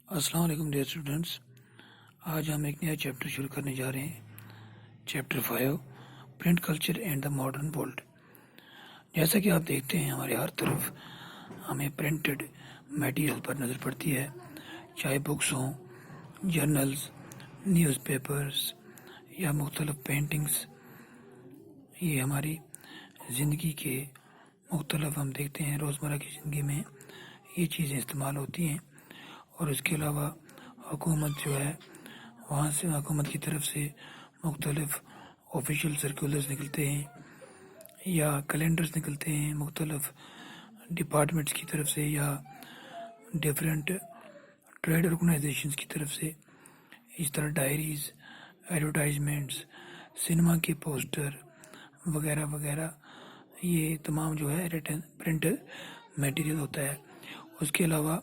السلام علیکم dear students. آج ہم ایک نیا چیپٹر شروع کرنے جا رہے ہیں. Chapter 5 print culture and the modern world. جیسا کہ آپ دیکھتے ہیں ہمارے ہر طرف ہمیں پرنٹڈ میٹیریل پر نظر پڑتی ہے، چاہے بکس ہوں، جرنلز، نیوز پیپرز یا مختلف پینٹنگز. یہ ہماری زندگی کے مختلف ہم دیکھتے ہیں روزمرہ کی زندگی میں یہ چیزیں استعمال ہوتی ہیں. اور اس کے علاوہ حکومت جو ہے وہاں سے حکومت کی طرف سے مختلف آفیشیل سرکولرز نکلتے ہیں یا کیلنڈرز نکلتے ہیں مختلف ڈپارٹمنٹس کی طرف سے یا ڈیفرنٹ ٹریڈ آرگنائزیشنز کی طرف سے. اس طرح ڈائریز، ایڈورٹائزمنٹس، سنیما کے پوسٹر وغیرہ وغیرہ، یہ تمام جو ہے پرنٹ میٹیریل ہوتا ہے. اس کے علاوہ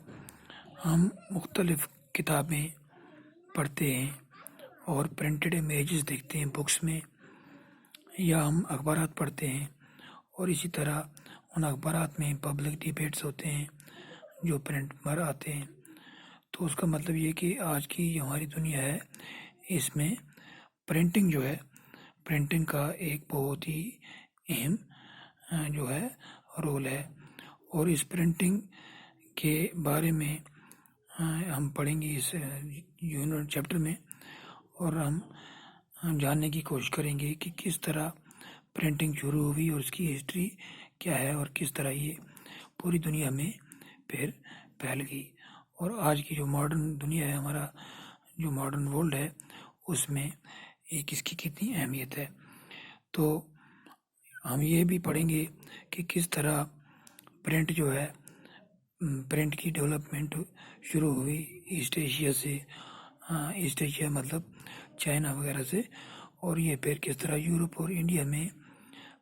ہم مختلف کتابیں پڑھتے ہیں اور پرنٹڈ امیجز دیکھتے ہیں بکس میں، یا ہم اخبارات پڑھتے ہیں اور اسی طرح ان اخبارات میں پبلک ڈیبیٹس ہوتے ہیں جو پرنٹ پر آتے ہیں. تو اس کا مطلب یہ کہ آج کی جو ہماری دنیا ہے اس میں پرنٹنگ جو ہے، پرنٹنگ کا ایک بہت ہی اہم جو ہے رول ہے. اور اس پرنٹنگ کے بارے میں ہم پڑھیں گے اس یونٹ چیپٹر میں، اور ہم جاننے کی کوشش کریں گے کہ کس طرح پرنٹنگ شروع ہوئی اور اس کی ہسٹری کیا ہے اور کس طرح یہ پوری دنیا میں پھر پھیل گئی. اور آج کی جو ماڈرن دنیا ہے، ہمارا جو ماڈرن ورلڈ ہے، اس میں کس کی کتنی اہمیت ہے. تو ہم یہ بھی پڑھیں گے کہ کس طرح پرنٹ جو ہے، پرنٹ کی ڈیولپمنٹ شروع ہوئی ایسٹ ایشیا سے، ایسٹ ایشیا مطلب چائنا وغیرہ سے، اور یہ پھر کس طرح یورپ اور انڈیا میں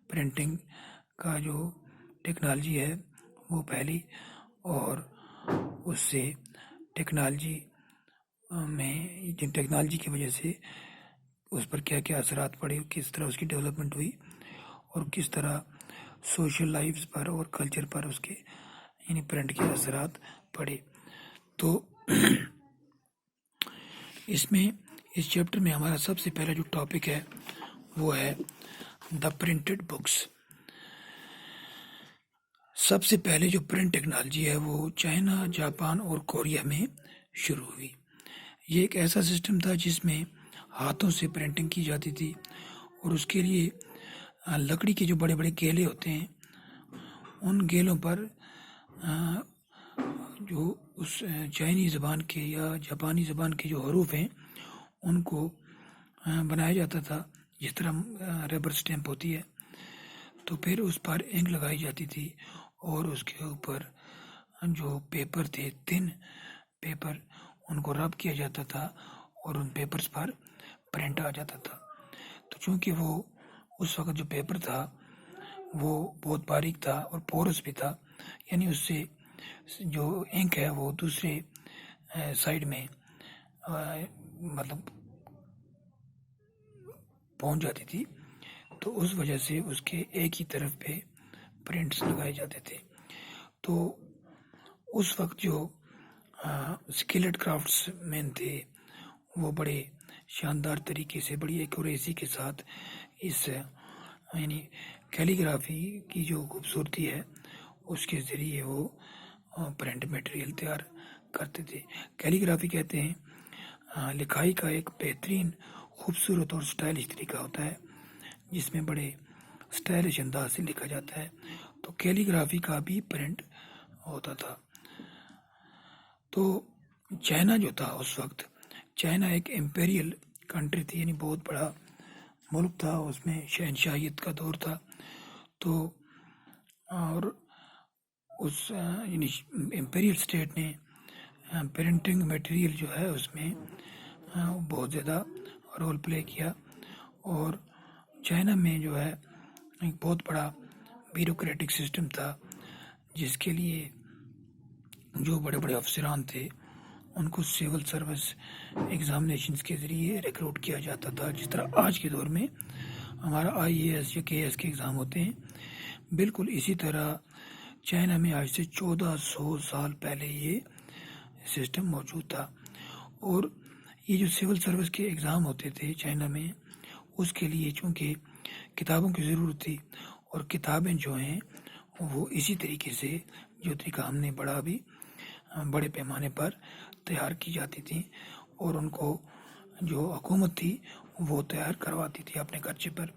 پرنٹنگ کا جو ٹیکنالوجی ہے وہ پھیلی، اور اس سے ٹیکنالوجی کی وجہ سے اس پر کیا کیا اثرات پڑے، کس طرح اس کی ڈیولپمنٹ ہوئی اور کس طرح سوشل لائفز پر اور کلچر پر اس کے یعنی پرنٹ کے اثرات پڑے. تو اس چیپٹر میں ہمارا سب سے پہلا جو ٹاپک ہے وہ ہے دا پرنٹڈ بکس. سب سے پہلے جو پرنٹ ٹیکنالوجی ہے وہ چائنا، جاپان اور کوریا میں شروع ہوئی. یہ ایک ایسا سسٹم تھا جس میں ہاتھوں سے پرنٹنگ کی جاتی تھی، اور اس کے لیے لکڑی کے جو بڑے بڑے گیلے ہوتے ہیں ان گیلوں پر جو اس چائنی زبان کے یا جاپانی زبان کے جو حروف ہیں ان کو بنایا جاتا تھا، جس طرح ربر سٹیمپ ہوتی ہے. تو پھر اس پر انک لگائی جاتی تھی اور اس کے اوپر جو پیپر تھے، تhin پیپر، ان کو رب کیا جاتا تھا اور ان پیپرز پر پرنٹ آ جاتا تھا. تو چونکہ وہ اس وقت جو پیپر تھا وہ بہت باریک تھا اور پورس بھی تھا، یعنی اس سے جو انک ہے وہ دوسرے سائڈ میں مطلب پہنچ جاتی تھی، تو اس وجہ سے اس کے ایک ہی طرف پہ پرنٹس لگائے جاتے تھے. تو اس وقت جو اسکلڈ کرافٹس مین تھے وہ بڑے شاندار طریقے سے، بڑی ایکوریسی کے ساتھ اس یعنی کیلیگرافی کی جو خوبصورتی ہے اس کے ذریعے وہ پرنٹ میٹیریل تیار کرتے تھے. کیلیگرافی کہتے ہیں لکھائی کا ایک بہترین، خوبصورت اور سٹائلش طریقہ ہوتا ہے جس میں بڑے سٹائلش انداز سے لکھا جاتا ہے. تو کیلیگرافی کا بھی پرنٹ ہوتا تھا. تو چائنا جو تھا اس وقت، چائنا ایک امپیریل کنٹری تھی، یعنی بہت بڑا ملک تھا، اس میں شہنشاہیت کا دور تھا. تو اور اس یعنی امپیریل اسٹیٹ نے پرنٹنگ میٹیریل جو ہے اس میں بہت زیادہ رول پلے کیا. اور چائنا میں جو ہے ایک بہت بڑا بیوروکریٹک سسٹم تھا جس کے لیے جو بڑے بڑے افسران تھے ان کو سول سروس ایگزامینیشنز کے ذریعے ریکروٹ کیا جاتا تھا، جس طرح آج کے دور میں ہمارا IAS یا KS کے ایگزام ہوتے ہیں. بالکل اسی طرح چائنا میں آج سے 1400 سال پہلے یہ سسٹم موجود تھا. اور یہ جو سول سروس کے ایگزام ہوتے تھے چائنا میں، اس کے لیے چونکہ کتابوں کی ضرورت تھی، اور کتابیں جو ہیں وہ اسی طریقے سے جو طریقہ ہم نے بڑے پیمانے پر تیار کی جاتی تھیں، اور ان کو جو حکومت تھی وہ تیار کرواتی تھی اپنے خرچے پر.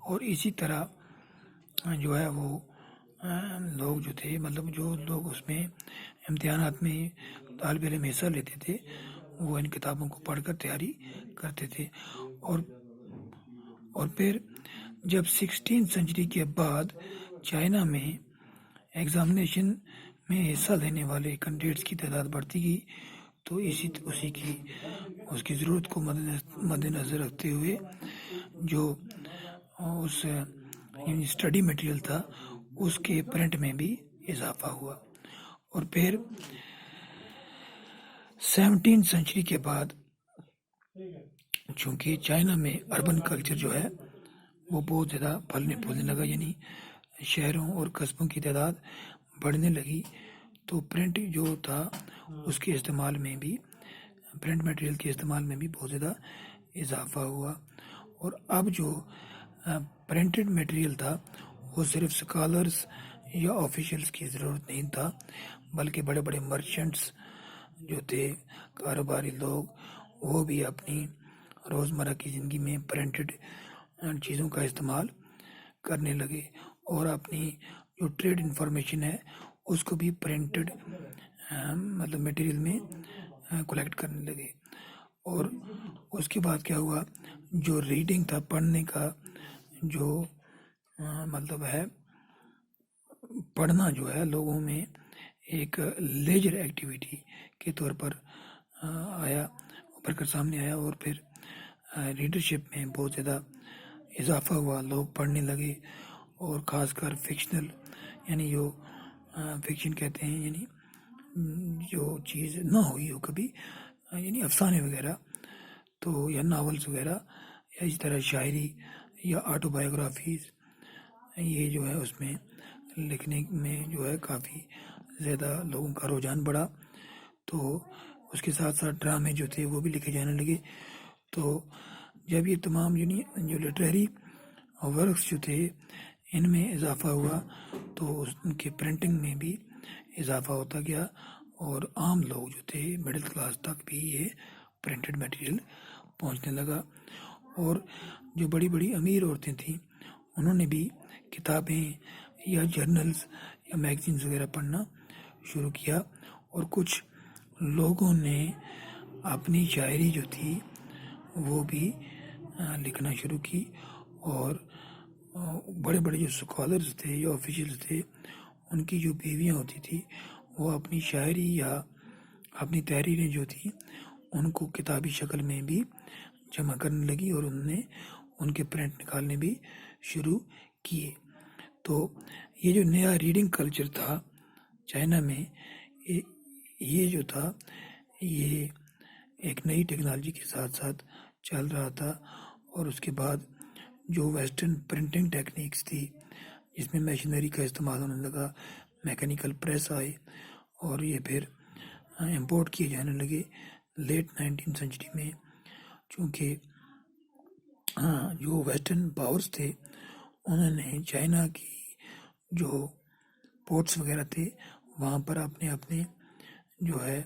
اور اسی طرح جو ہے وہ لوگ جو تھے، مطلب جو لوگ اس میں امتحانات میں طالب علم حصہ لیتے تھے، وہ ان کتابوں کو پڑھ کر تیاری کرتے تھے. اور پھر جب 16 سنچری کے بعد چائنا میں ایگزامینیشن میں حصہ لینے والے کینڈیڈیٹس کی تعداد بڑھتی گئی، تو اس کی ضرورت کو مد نظر رکھتے ہوئے جو اس اسٹڈی مٹیریل تھا اس کے پرنٹ میں بھی اضافہ ہوا. اور پھر 17 سنچری کے بعد چونکہ چائنا میں اربن کلچر جو ہے وہ بہت زیادہ پھلنے پھولنے لگا، یعنی شہروں اور قصبوں کی تعداد بڑھنے لگی، تو پرنٹ جو تھا اس کے استعمال میں بھی، پرنٹ مٹیریل کے استعمال میں بھی بہت زیادہ اضافہ ہوا. اور اب جو پرنٹڈ مٹیریل تھا وہ صرف اسکالرس یا آفیشلس کی ضرورت نہیں تھا، بلکہ بڑے بڑے مرچنٹس جو تھے، کاروباری لوگ، وہ بھی اپنی روزمرہ کی زندگی میں پرنٹڈ چیزوں کا استعمال کرنے لگے، اور اپنی جو ٹریڈ انفارمیشن ہے اس کو بھی پرنٹڈ مطلب مٹیریل میں کلیکٹ کرنے لگے. اور اس کے بعد کیا ہوا، جو ریڈنگ تھا، پڑھنے کا جو مطلب ہے، پڑھنا جو ہے لوگوں میں ایک لیجر ایکٹیویٹی کے طور پر ابھر کر سامنے آیا. اور پھر ریڈرشپ میں بہت زیادہ اضافہ ہوا، لوگ پڑھنے لگے، اور خاص کر فکشنل، یعنی جو فکشن کہتے ہیں، یعنی جو چیز نہ ہوئی ہو کبھی، یعنی افسانے وغیرہ، تو یا ناولز وغیرہ، یا اس طرح شاعری یا آٹو بایوگرافیز، یہ جو ہے اس میں لکھنے میں جو ہے کافی زیادہ لوگوں کا رجحان بڑھا. تو اس کے ساتھ ساتھ ڈرامے جو تھے وہ بھی لکھے جانے لگے. تو جب یہ تمام جو لٹریری ورکس جو تھے ان میں اضافہ ہوا، تو ان کے پرنٹنگ میں بھی اضافہ ہوتا گیا، اور عام لوگ جو تھے، مڈل کلاس تک بھی یہ پرنٹڈ مٹیریل پہنچنے لگا. اور جو بڑی بڑی امیر عورتیں تھیں انہوں نے بھی کتابیں یا جرنلز یا میگزینز وغیرہ پڑھنا شروع کیا. اور کچھ لوگوں نے اپنی شاعری جو تھی وہ بھی لکھنا شروع کی، اور بڑے بڑے جو اسکالرز تھے یا آفیشلز تھے ان کی جو بیویاں ہوتی تھی وہ اپنی شاعری یا اپنی تحریریں جو تھیں ان کو کتابی شکل میں بھی جمع کرنے لگی، اور انہوں نے ان کے پرنٹ نکالنے بھی شروع کیے. تو یہ جو نیا ریڈنگ کلچر تھا چائنا میں، یہ جو تھا یہ ایک نئی ٹیکنالوجی کے ساتھ ساتھ چل رہا تھا. اور اس کے بعد جو ویسٹرن پرنٹنگ ٹیکنیکس تھی جس میں مشینری کا استعمال ہونے لگا، میکینیکل پریس آئے، اور یہ پھر امپورٹ کیے جانے لگے لیٹ 19 سنچری میں. چونکہ جو ویسٹرن پاورز تھے انہوں نے چائنا کی جو پورٹس وغیرہ تھے وہاں پر اپنے جو ہے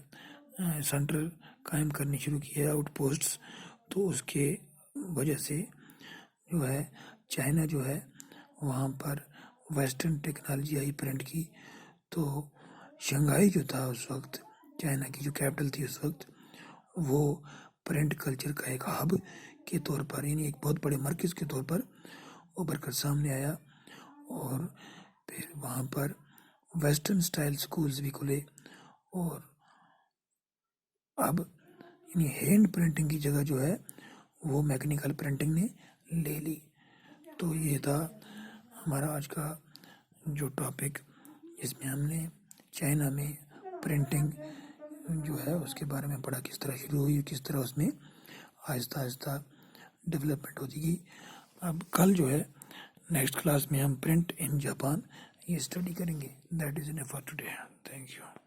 سینٹر قائم کرنے شروع کیا، آؤٹ پوسٹس. تو اس کے وجہ سے جو ہے چائنا جو ہے وہاں پر ویسٹرن ٹیکنالوجی آئی پرنٹ کی. تو شنگھائی جو تھا اس وقت، چائنا کی جو کیپٹل تھی اس وقت، وہ پرنٹ کلچر کا ایک ہب کے طور پر، یعنی ایک بہت بڑے مرکز کے طور پر ابھر کر سامنے آیا. اور پھر وہاں پر ویسٹرن سٹائل سکولز بھی کھلے، اور اب یعنی ہینڈ پرنٹنگ کی جگہ جو ہے وہ میکینیکل پرنٹنگ نے لے لی. تو یہ تھا ہمارا آج کا جو ٹاپک، جس میں ہم نے چائنا میں پرنٹنگ جو ہے اس کے بارے میں پڑھا، کس طرح شروع ہوئی، کس طرح اس میں آہستہ آہستہ ڈیولپمنٹ ہوتی گئی. اب کل جو ہے نیکسٹ کلاس میں ہم پرنٹ ان جاپان یہ اسٹڈی کریں گے. That is enough for today. Thank you.